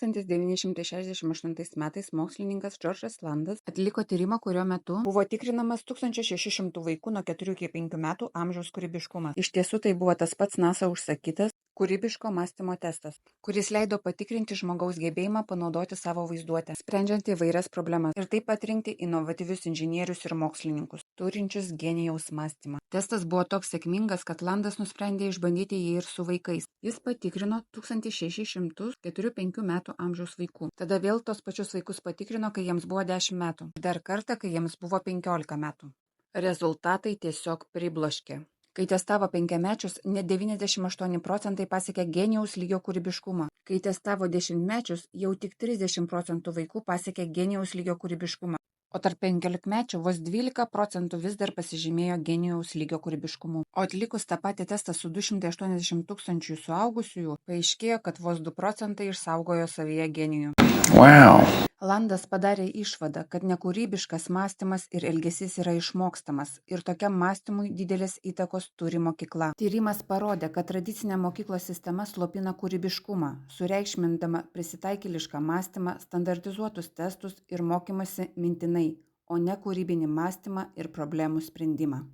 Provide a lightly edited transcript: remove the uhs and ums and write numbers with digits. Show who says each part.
Speaker 1: 1968 mokslininkas Džordžas Landas atliko tyrimą, kurio metu buvo tikrinamas 1600 vaikų nuo 4 iki 5 metų amžiaus kūrybiškumas. Iš tiesų tai buvo tas pats NASA užsakytas kūrybiško mąstymo testas, kuris leido patikrinti žmogaus gebėjimą panaudoti savo vaizduotę, sprendžiant įvairias problemas ir taip pat rinkti inovatyvius inžinierius ir mokslininkus, turinčius genijaus mąstymą. Testas buvo toks sėkmingas, kad Landas nusprendė išbandyti jį ir su vaikais. Jis patikrino 1600 4-5 metų amžiaus vaikų. Tada vėl tos pačius vaikus patikrino, kai jiems buvo 10 metų. Dar kartą, kai jiems buvo 15 metų. Rezultatai tiesiog pribloškė. Kai testavo 5-mečius, net 98 procentai pasiekė genijaus lygio kūrybiškumą. Kai testavo 10-mečius, jau tik 30 procentų vaikų pasiekė genijaus lygio kūrybiškumą. O tarp 15-mečių vos 12 procentų vis dar pasižymėjo genijaus lygio kūrybiškumu. O atlikus tą patį testą su 280 tūkstančių suaugusiųjų, paaiškėjo, kad vos 2 procentai išsaugojo savyje genijų.
Speaker 2: Wow.
Speaker 1: Landas padarė išvadą, kad nekūrybiškas mąstymas ir elgesys yra išmokstamas ir tokiam mąstymui didelės įtakos turi mokykla. Tyrimas parodė, kad tradicinė mokyklos sistema slopina kūrybiškumą, sureikšmindama prisitaikėlišką mąstymą, standartizuotus testus ir mokymasi mintinai, o ne kūrybinį mąstymą ir problemų sprendimą.